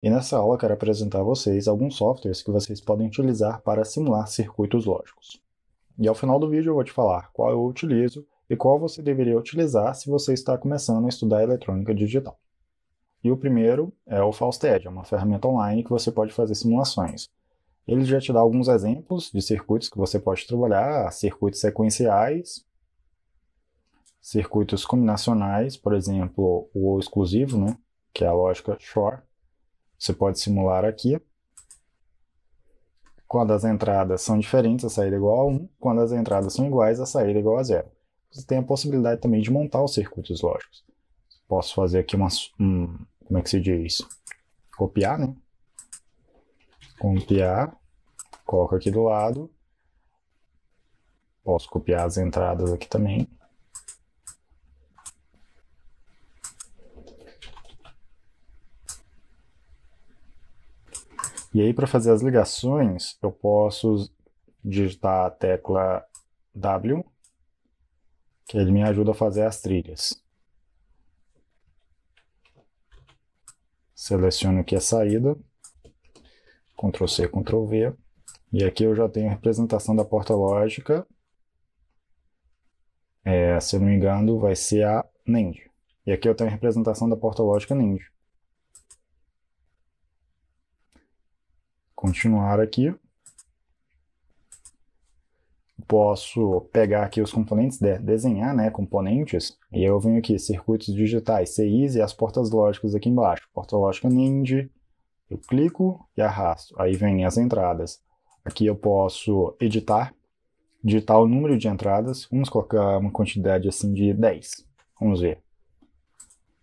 E nessa aula eu quero apresentar a vocês alguns softwares que vocês podem utilizar para simular circuitos lógicos. E ao final do vídeo eu vou te falar qual eu utilizo e qual você deveria utilizar se você está começando a estudar eletrônica digital. E o primeiro é o Fausted, é uma ferramenta online que você pode fazer simulações. Ele já te dá alguns exemplos de circuitos que você pode trabalhar, circuitos sequenciais, circuitos combinacionais, por exemplo, o exclusivo, né, que é a lógica Shor. Você pode simular aqui. Quando as entradas são diferentes, a saída é igual a 1. Quando as entradas são iguais, a saída é igual a 0. Você tem a possibilidade também de montar os circuitos lógicos. Posso fazer aqui como é que se diz? Copiar, né? Copiar, coloco aqui do lado. Posso copiar as entradas aqui também. E aí, para fazer as ligações, eu posso digitar a tecla W, que ele me ajuda a fazer as trilhas. Seleciono aqui a saída, Ctrl C, Ctrl V, e aqui eu já tenho a representação da porta lógica. Se eu não me engano, vai ser a NAND. E aqui eu tenho a representação da porta lógica NAND. Continuar aqui. Posso pegar aqui os componentes, desenhar, né, componentes, e eu venho aqui, circuitos digitais, CIs e as portas lógicas aqui embaixo. Porta lógica NAND, eu clico e arrasto, aí vem as entradas. Aqui eu posso digitar o número de entradas, vamos colocar uma quantidade assim de 10, vamos ver.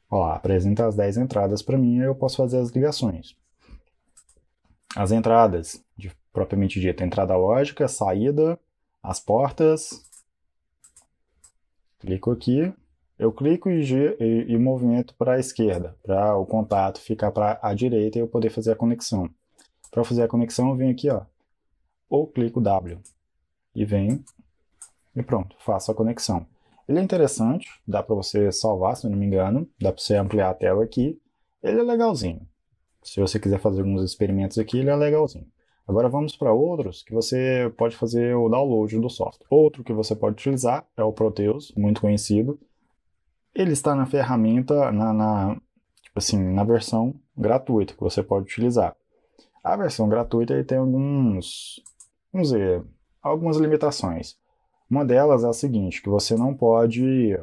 Olha lá, apresenta as 10 entradas para mim, aí eu posso fazer as ligações. As entradas, propriamente dita, entrada lógica, saída, as portas. Clico aqui, eu clico e movimento para a esquerda, para o contato ficar para a direita e eu poder fazer a conexão. Para fazer a conexão, eu venho aqui, ó, ou clico W e venho e pronto, faço a conexão. Ele é interessante, dá para você salvar, se eu não me engano, dá para você ampliar a tela aqui. Ele é legalzinho. Se você quiser fazer alguns experimentos aqui, ele é legalzinho. Agora vamos para outros que você pode fazer o download do software. Outro que você pode utilizar é o Proteus, muito conhecido. Ele está na ferramenta, tipo assim, na versão gratuita que você pode utilizar. A versão gratuita ele tem vamos dizer, algumas limitações. Uma delas é a seguinte, que você não pode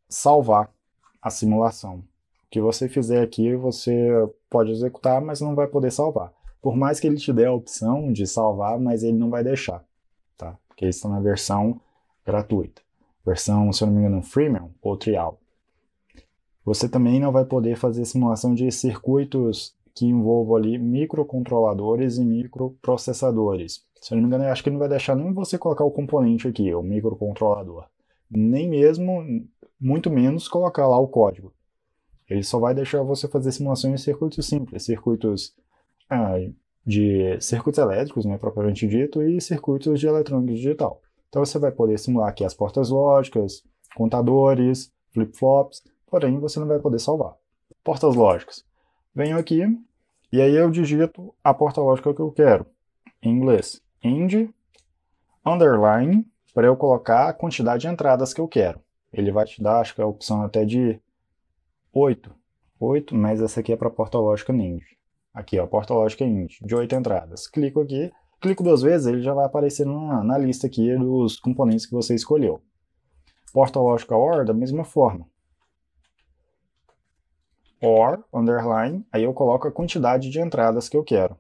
salvar a simulação. O que você fizer aqui, você pode executar, mas não vai poder salvar. Por mais que ele te dê a opção de salvar, mas ele não vai deixar, tá? Porque ele está na versão gratuita. Versão, se eu não me engano, freemium ou trial. Você também não vai poder fazer simulação de circuitos que envolvam ali microcontroladores e microprocessadores. Se eu não me engano, eu acho que ele não vai deixar nem você colocar o componente aqui, o microcontrolador. Nem mesmo, muito menos, colocar lá o código. Ele só vai deixar você fazer simulações de circuitos simples, circuitos de circuitos elétricos, né, propriamente dito, e circuitos de eletrônica digital. Então você vai poder simular aqui as portas lógicas, contadores, flip-flops, porém você não vai poder salvar. Portas lógicas. Venho aqui e aí eu digito a porta lógica que eu quero. Em inglês, end, underline, para eu colocar a quantidade de entradas que eu quero. Ele vai te dar, acho que é a opção até de 8, mas essa aqui é para a porta lógica NAND. Aqui, ó, porta lógica NAND, de 8 entradas. Clico aqui, clico 2 vezes, ele já vai aparecer na lista aqui dos componentes que você escolheu. Porta lógica OR, da mesma forma. OR, underline, aí eu coloco a quantidade de entradas que eu quero.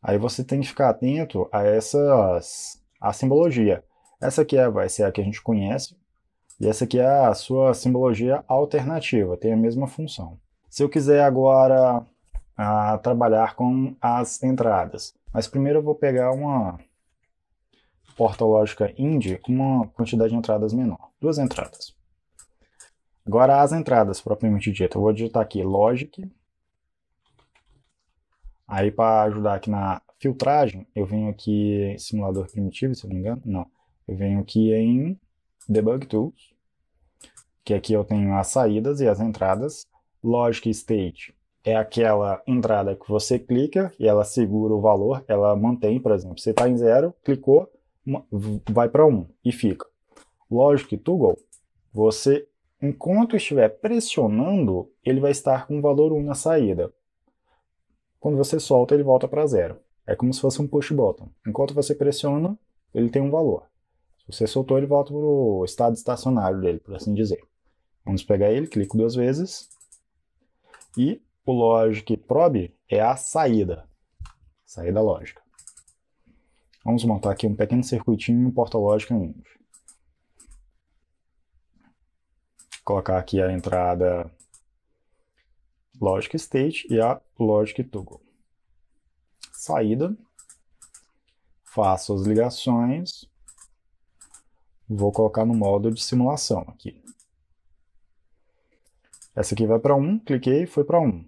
Aí você tem que ficar atento a simbologia. Essa aqui vai ser a que a gente conhece, e essa aqui é a sua simbologia alternativa, tem a mesma função. Se eu quiser agora trabalhar com as entradas, mas primeiro eu vou pegar uma porta lógica IND com uma quantidade de entradas menor, 2 entradas. Agora as entradas propriamente dita, eu vou digitar aqui logic, aí para ajudar aqui na filtragem, eu venho aqui em simulador primitivo, se eu não me engano, não, eu venho aqui em Debug Tools, que aqui eu tenho as saídas e as entradas, Logic State, é aquela entrada que você clica e ela segura o valor, ela mantém, por exemplo, você está em 0, clicou, vai para 1 e fica. Logic Toggle, você, enquanto estiver pressionando, ele vai estar com o valor 1 na saída. Quando você solta, ele volta para 0. É como se fosse um push button. Enquanto você pressiona, ele tem um valor. Se você soltou, ele volta para o estado estacionário dele, por assim dizer. Vamos pegar ele, clico 2 vezes. E o Logic Probe é a saída. Saída lógica. Vamos montar aqui um pequeno circuitinho no porta lógica Ind. Colocar aqui a entrada Logic State e a Logic Toggle. Saída. Faço as ligações. Vou colocar no modo de simulação aqui. Essa aqui vai para 1, cliquei e foi para 1.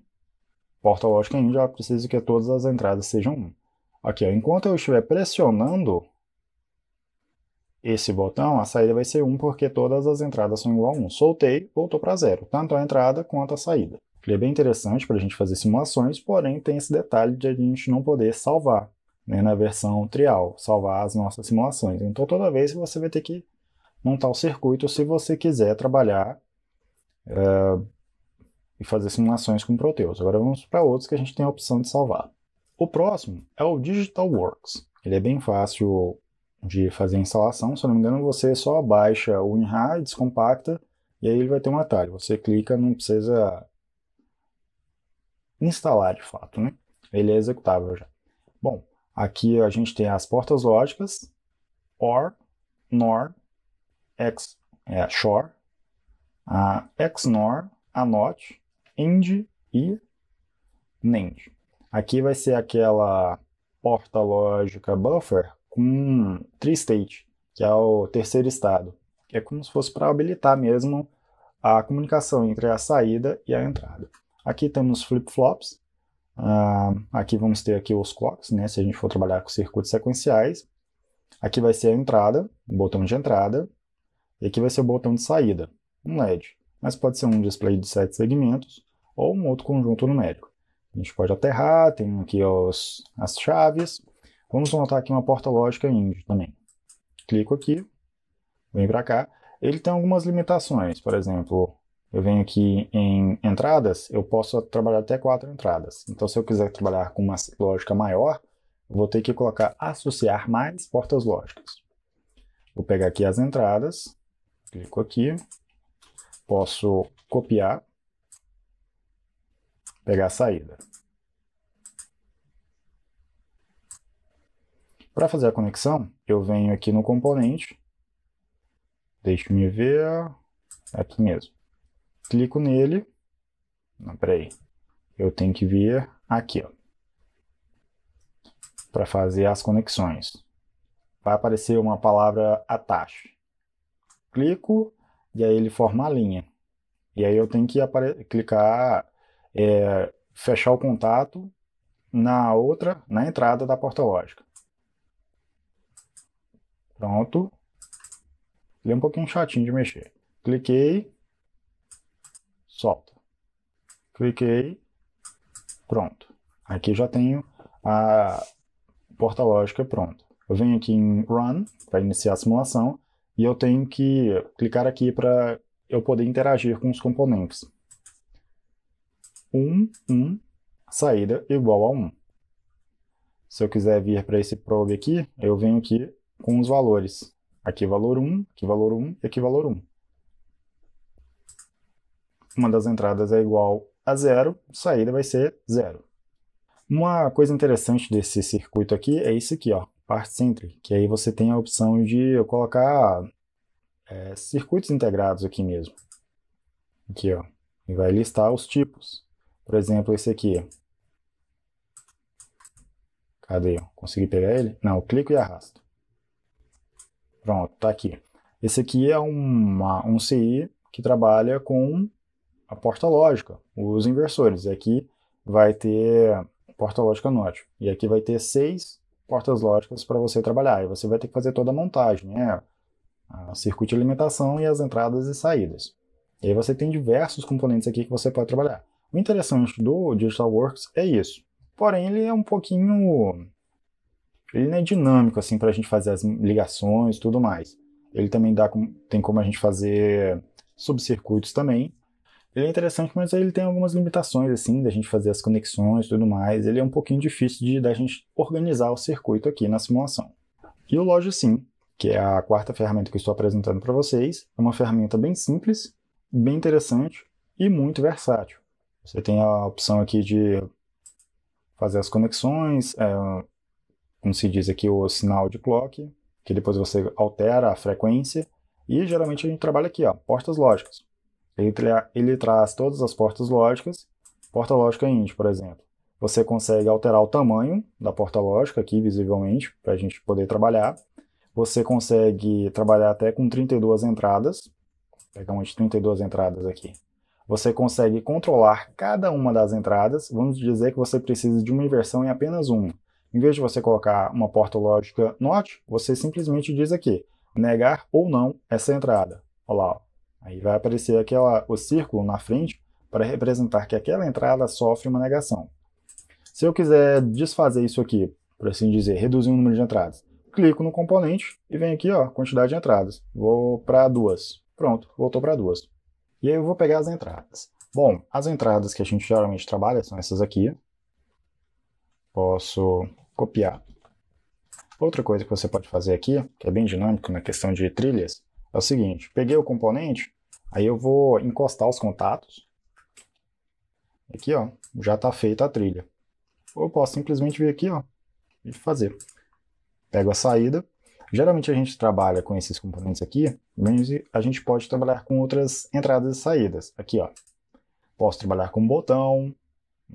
Porta lógica Ind, já preciso que todas as entradas sejam 1. Aqui, ó, enquanto eu estiver pressionando esse botão, a saída vai ser 1 porque todas as entradas são igual a 1. Soltei, voltou para 0, tanto a entrada quanto a saída. Ele é bem interessante para a gente fazer simulações, porém tem esse detalhe de a gente não poder salvar, né, na versão trial, salvar as nossas simulações. Então toda vez você vai ter que montar o circuito se você quiser trabalhar e fazer simulações com Proteus. Agora vamos para outros que a gente tem a opção de salvar. O próximo é o Digital Works. Ele é bem fácil de fazer a instalação. Se eu não me engano, você só baixa o WinRAR, descompacta, e aí ele vai ter um atalho. Você clica, não precisa instalar de fato, né? Ele é executável já. Bom, aqui a gente tem as portas lógicas, OR, NOR, XOR, a XNOR, a NOT, IND e NAND. Aqui vai ser aquela porta lógica buffer com tri-state, que é o terceiro estado. Que é como se fosse para habilitar mesmo a comunicação entre a saída e a entrada. Aqui temos flip-flops. Aqui vamos ter aqui os clocks, né, se a gente for trabalhar com circuitos sequenciais. Aqui vai ser a entrada, o botão de entrada. E aqui vai ser o botão de saída, um LED. Mas pode ser um display de 7 segmentos ou um outro conjunto numérico. A gente pode aterrar, tem aqui as chaves. Vamos montar aqui uma porta lógica Ind também. Clico aqui, venho para cá. Ele tem algumas limitações, por exemplo, eu venho aqui em entradas, eu posso trabalhar até 4 entradas. Então se eu quiser trabalhar com uma lógica maior, eu vou ter que colocar associar mais portas lógicas. Vou pegar aqui as entradas, clico aqui, posso copiar, pegar a saída. Para fazer a conexão, eu venho aqui no componente, deixe-me ver, aqui mesmo. Clico nele, não, peraí, eu tenho que vir aqui, ó, para fazer as conexões. Vai aparecer uma palavra attach. Clico, e aí ele forma a linha. E aí eu tenho que clicar, fechar o contato na entrada da porta lógica. Pronto. Ele é um pouquinho chatinho de mexer. Cliquei, solta. Cliquei, pronto. Aqui já tenho a porta lógica pronta. Eu venho aqui em Run, para iniciar a simulação, e eu tenho que clicar aqui para eu poder interagir com os componentes. 1, saída igual a 1. Se eu quiser vir para esse probe aqui, eu venho aqui com os valores. Aqui valor 1, aqui valor 1 e aqui valor 1. Uma das entradas é igual a 0, saída vai ser 0. Uma coisa interessante desse circuito aqui é isso aqui, ó, Part Centric, que aí você tem a opção de colocar circuitos integrados aqui mesmo. Aqui, ó, e vai listar os tipos. Por exemplo, esse aqui. Cadê? Consegui pegar ele? Não, eu clico e arrasto. Pronto, tá aqui. Esse aqui é um CI que trabalha com a porta lógica, os inversores. Aqui vai ter porta lógica NOT. E aqui vai ter 6 portas lógicas para você trabalhar. E você vai ter que fazer toda a montagem, né? A circuito de alimentação e as entradas e saídas. E aí você tem diversos componentes aqui que você pode trabalhar. O interessante do DigitalWorks é isso. Porém, ele é um pouquinho... Ele não é dinâmico assim para a gente fazer as ligações e tudo mais. Ele também tem como a gente fazer subcircuitos também. Ele é interessante, mas ele tem algumas limitações assim da gente fazer as conexões e tudo mais. Ele é um pouquinho difícil da gente organizar o circuito aqui na simulação. E o LogSim, que é a quarta ferramenta que eu estou apresentando para vocês, é uma ferramenta bem simples, bem interessante e muito versátil. Você tem a opção aqui de fazer as conexões, como se diz aqui, o sinal de clock, que depois você altera a frequência, e geralmente a gente trabalha aqui, ó, portas lógicas. Ele traz todas as portas lógicas, porta lógica int, por exemplo. Você consegue alterar o tamanho da porta lógica aqui, visivelmente, para a gente poder trabalhar. Você consegue trabalhar até com 32 entradas. Vou pegar uma de 32 entradas aqui. Você consegue controlar cada uma das entradas. Vamos dizer que você precisa de uma inversão em apenas uma. Em vez de você colocar uma porta lógica NOT, você simplesmente diz aqui, negar ou não essa entrada. Olha lá, ó. Aí vai aparecer o círculo na frente para representar que aquela entrada sofre uma negação. Se eu quiser desfazer isso aqui, por assim dizer, reduzir o número de entradas, clico no componente e vem aqui, ó, quantidade de entradas. Vou para 2. Pronto, voltou para 2. E aí eu vou pegar as entradas. Bom, as entradas que a gente geralmente trabalha são essas aqui. Posso copiar. Outra coisa que você pode fazer aqui, que é bem dinâmico na questão de trilhas, é o seguinte, peguei o componente, aí eu vou encostar os contatos. Aqui, ó, já está feita a trilha. Ou eu posso simplesmente vir aqui, ó, e fazer. Pego a saída. Geralmente a gente trabalha com esses componentes aqui, mas a gente pode trabalhar com outras entradas e saídas. Aqui, ó. Posso trabalhar com botão,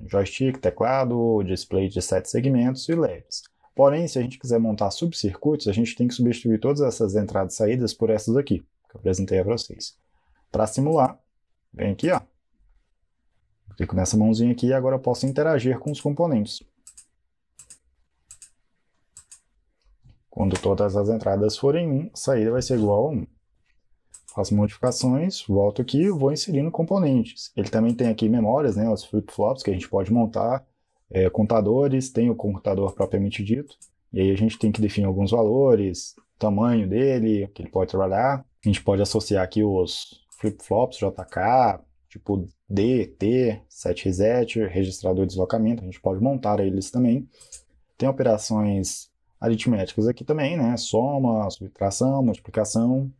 joystick, teclado, display de 7 segmentos e LEDs. Porém, se a gente quiser montar subcircuitos, a gente tem que substituir todas essas entradas e saídas por essas aqui, que eu apresentei para vocês. Para simular, vem aqui, ó. Clico nessa mãozinha aqui e agora eu posso interagir com os componentes. Quando todas as entradas forem 1, a saída vai ser igual a 1. Faço modificações, volto aqui e vou inserindo componentes. Ele também tem aqui memórias, né, os flip-flops que a gente pode montar, contadores, tem o contador propriamente dito, e aí a gente tem que definir alguns valores, tamanho dele, que ele pode trabalhar. A gente pode associar aqui os flip-flops, JK, tipo D, T, set reset, registrador de deslocamento, a gente pode montar eles também. Tem operações aritméticas aqui também, né, soma, subtração, multiplicação,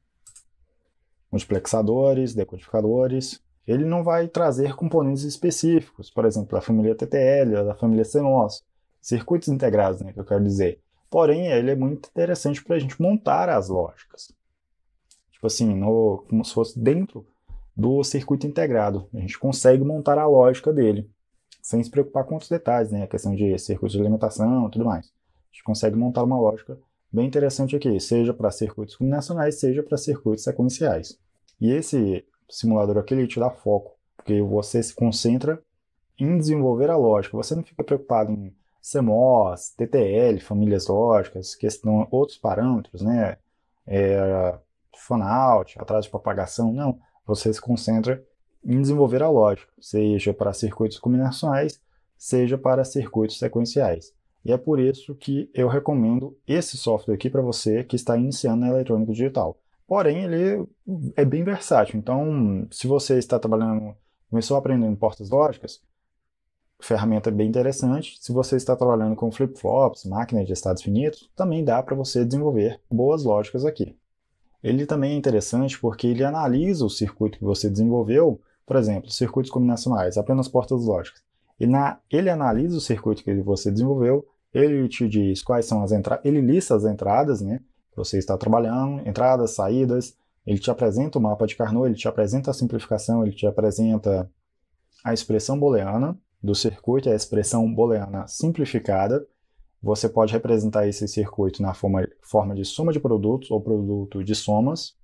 multiplexadores, decodificadores. Ele não vai trazer componentes específicos, por exemplo, da família TTL, da família CMOS, circuitos integrados, né, que eu quero dizer. Porém, ele é muito interessante para a gente montar as lógicas. Tipo assim, como se fosse dentro do circuito integrado. A gente consegue montar a lógica dele, sem se preocupar com outros detalhes, né, a questão de circuitos de alimentação e tudo mais. A gente consegue montar uma lógica bem interessante aqui, seja para circuitos combinacionais, seja para circuitos sequenciais. E esse simulador aqui ele te dá foco, porque você se concentra em desenvolver a lógica. Você não fica preocupado em CMOS, TTL, famílias lógicas, outros parâmetros, né? Fan-out, atraso de propagação, não. Você se concentra em desenvolver a lógica, seja para circuitos combinacionais, seja para circuitos sequenciais. E é por isso que eu recomendo esse software aqui para você que está iniciando na eletrônica digital. Porém, ele é bem versátil. Então, se você está trabalhando, começou aprendendo portas lógicas, ferramenta bem interessante. Se você está trabalhando com flip-flops, máquinas de estados finitos, também dá para você desenvolver boas lógicas aqui. Ele também é interessante porque ele analisa o circuito que você desenvolveu, por exemplo, circuitos combinacionais, apenas portas lógicas. Ele analisa o circuito que você desenvolveu, ele te diz quais são as entradas, ele lista as entradas, né? Você está trabalhando, entradas, saídas, ele te apresenta o mapa de Carnot, ele te apresenta a simplificação, ele te apresenta a expressão booleana do circuito, a expressão booleana simplificada. Você pode representar esse circuito na forma de soma de produtos ou produto de somas.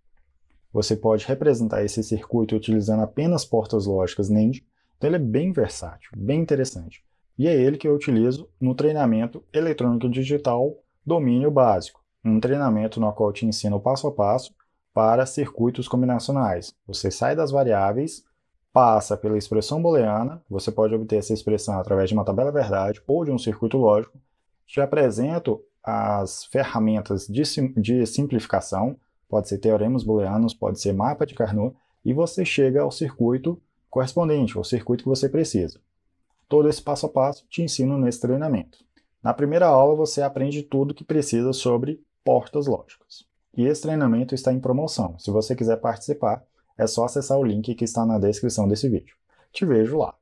Você pode representar esse circuito utilizando apenas portas lógicas NAND. Então ele é bem versátil, bem interessante. E é ele que eu utilizo no treinamento eletrônico digital domínio básico. Um treinamento no qual eu te ensino passo a passo para circuitos combinacionais. Você sai das variáveis, passa pela expressão booleana, você pode obter essa expressão através de uma tabela verdade ou de um circuito lógico. Te apresento as ferramentas de simplificação, pode ser teoremas booleanos, pode ser mapa de Carnot, e você chega ao circuito correspondente, ao circuito que você precisa. Todo esse passo a passo te ensino nesse treinamento. Na primeira aula você aprende tudo que precisa sobre portas lógicas. E esse treinamento está em promoção. Se você quiser participar, é só acessar o link que está na descrição desse vídeo. Te vejo lá!